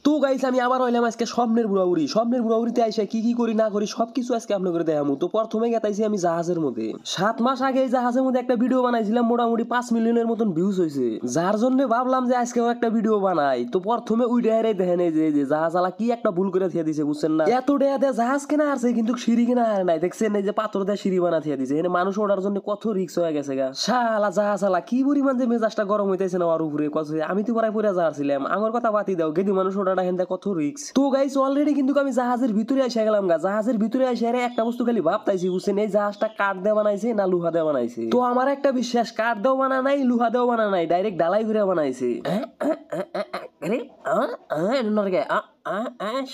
তো গাইস আমি আবার হইলাম আজকে স্বপ্নের বুড়াবুড়িতে আইসা কি করি না করি সবকিছু আজকে আপনাদের করে দেখামু। তো প্রথমে গেতাইছি আমি জাহাজের মধ্যে। 7 মাস আগে এই জাহাজের মধ্যে একটা ভিডিও বানাইছিলাম, মোটামুটি 5 মিলিয়নের মতন ভিউজ হয়েছে, যার জন্য ভাবলাম যে আজকেও একটা ভিডিও বানাই। তো প্রথমে ওই ডেহারে দেখেন এই যে জাহাজ আলা কি একটা ভুল করে থিয়া দিছে, বুঝছেন না? এত ডেয়া দেয়া জাহাজ কেনা আসছে কিন্তু সিঁড়ি কেনা আর নাই, দেখছেন এই যে পাথর দেয়া সিঁড়ি বানা থিয়া দিছে। এখানে মানুষ ওঠার জন্য কত রিস্ক হয়ে গেছে গা। শালা জাহাজ আলা কি পরিমাণ যে মেজাজটা গরম হইতেছে না ওর উপরে, কত আমি তো পরে পরে যাচ্ছিলাম, আমার কথা বাতি দাও, গেদি মানুষ ওঠাটা হেন্দা কত রিস্ক। তো গাইস অলরেডি কিন্তু আমি জাহাজের ভিতরে এসে গেলাম গা। জাহাজের ভিতরে এসে একটা বস্তু খালি ভাবতাইছি, বুঝছেন এই জাহাজটা কাঠ দিয়ে বানাইছে না লোহা দিয়ে বানাইছে। তো আমার একটা বিশ্বাস, কাঠ দেও বানা নাই, লোহা দেও বানা নাই, ডাইরেক্ট ডালাই করে বানাইছে।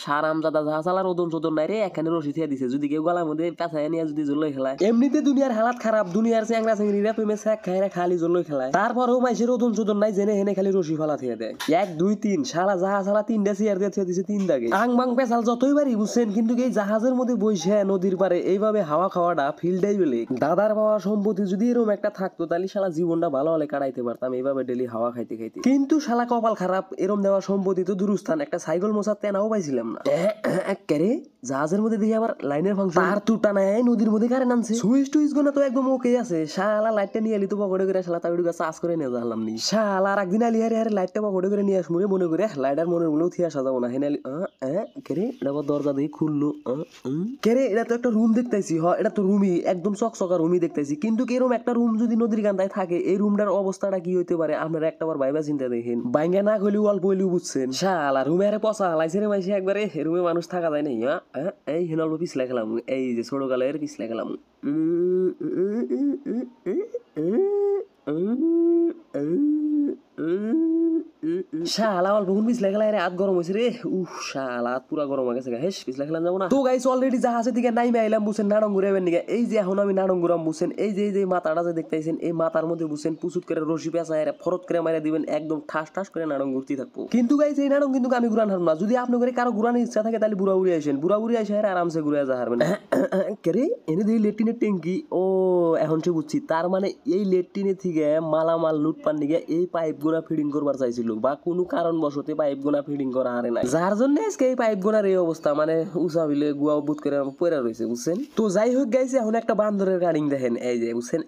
সারামজাদা জাহাজ আলার ওজন চোদন নাই রে, এখানে রশি থিয়া দিছে, যদি কেউ গলার মধ্যে পেঁচায় নিয়ে যদি জল্লই খেলায়। এমনিতে দুনিয়ার হালাত খারাপ, দুনিয়ার চ্যাংরা চ্যাংরিরা প্রেমে স্যাক খাইরা খালি জল্লই খেলায়, তারপরেও মাইসের ওজন চোদন নাই, জেনে হেনে খালি রশি ফালা থিয়া দেয়। 1 2 3 শালা জাহাজ আলা 3টা চেয়ার দিয়ে থিয়া দিছে 3 দাগে। আং বাং পেছাল যতই বাড়ি, বুঝছেন, কিন্তু এই জাহাজের মধ্যে বসে নদীর পারে এইভাবে হাওয়া খাওয়াটা ফিলটাই বেলে। দাদার বাবা সম্পত্তি যদি এরকম একটা থাকতো তাহলে শালা জীবনটা ভালো হলে কাটাইতে পারতাম এইভাবে ডেলি হাওয়া খাইতে খাইতে। কিন্তু শালা কপাল খারাপ, এরম দেওয়া সম্পত্তি তো দূরস্থান, একটা সাইকেল মোছার তেনাও পাইছিলাম না। কেরে জাহাজের মধ্যে দেখি আবার লাইনের ফাংশন, তার তুটা নাই, নদীর মধ্যে কারেন্ট আনছে, সুইচ টুইচ গোনা তো একদম ওকে আছে। শালা লাইটটা নিয়ে এলি তো পকেটে করে শালা তাড়ি গাছ চাষ করে নিয়ে জানলাম নি। শালা আর একদিন আলি হারে লাইটটা পকেটে করে নিয়ে আসমুরে মনে করে লাইটার মনের মনেও থিয়া সাজাবো না। হেনে আলি কেরে এটা দরজা দিয়ে খুললো, কেরে এটা তো একটা রুম দেখতেছি, হ এটা তো রুমই, একদম চকচকা রুমই দেখতেছি। কিন্তু এরকম একটা রুম যদি নদীর গান্ধায় থাকে, এই রুমটার অবস্থাটা কি হইতে পারে আপনারা একটাবার ভাইবা চিন্তা দেখেন। বাইঙ্গা না হইলেও অল্প হইলেও বুঝছেন। শালা রুমে আরে পচা হালাইছে রে মাইসে একবারে, রুমে মানুষ থাকা যায় নাই। এই হেন অল্প পিছলা খেলাম, এই যে ছোট কালের পিছলা খেলাম। শালা অল্প কোন পিছলা খেলা রে, হাত গরম হয়েছে রে। শালা পুরা গরম হয়ে গেছে, হেস পিছলা খেলাম যাবো না। তো গাইস অলরেডি জাহাজের দিকে নাইমে আইলাম, বুঝছেন, নাড়ঙ্গুরাবেন নিকে। এই যে এখন আমি নাড়ঙ্গুরাম, বুঝছেন, এই যে মাথাটা যে দেখতেছেন, এই মাথার মধ্যে বুঝছেন পুচুত করে রশি পেঁচায় ফরত করে মারা দিবেন, একদম ঠাস ঠাস করে নাড়ং ঘুরতে থাকবো। কিন্তু গাইস এই নাড়ং কিন্তু আমি ঘুরান হারব না। যদি আপনাদের কারো ঘুরানোর ইচ্ছা থাকে তাহলে বুড়াবুড়ি আসেন, বুড়াবুড়ি আসে আরামসে ঘুরে যা হারবেন। কেরে এনে দিই লেট্রিনের ট্যাঙ্কি, ও এখন সে বুঝছি, তার মানে এই লেট্রিনের থেকে মালামাল লুটপান নিয়ে এই পাইপ গোনা ফিডিং করবার চাইছিল, বা কোনো কারণবশত পাইপ গোনা ফিডিং করা হারে নাই, যার জন্য আজকে এই পাইপ গোনার এই অবস্থা, মানে উঁচা হইলে গুয়া বুত করে পড়ে রয়েছে, বুঝছেন। তো যাই হোক গাইছে, এখন একটা বান্দরের গাড়িং দেখেন, এই যে বুঝছেন।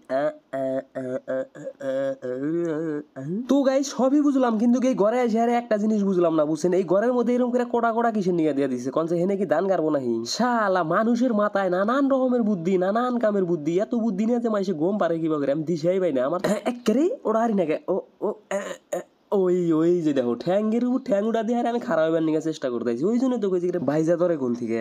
তো গাই সবই বুঝলাম, কিন্তু এই ঘরে এসে একটা জিনিস বুঝলাম না, বুঝছেন, এই ঘরের মধ্যে এরকম করে কোটা কোটা কিসের নিয়ে দিয়ে দিচ্ছে, কনসে হেনে কি ধান গারবো নাহি। শালা মানুষের মাথায় নানান রকমের বুদ্ধি, নানান কামের বুদ্ধি, এত বুদ্ধি নিয়ে যে মাইসে ঘুম পারে কিবা করে আমি দিশাই পাই না আমার। একেরে ওরা হারি নাকি ওই যে দেখো ঠ্যাঙ্গের উপর ঠ্যাং উঠা দিয়ে আমি খারাপ হইবার নিয়ে চেষ্টা করতেছি, ওই জন্য তো কইছি ভাইজা ধরে কোন থেকে।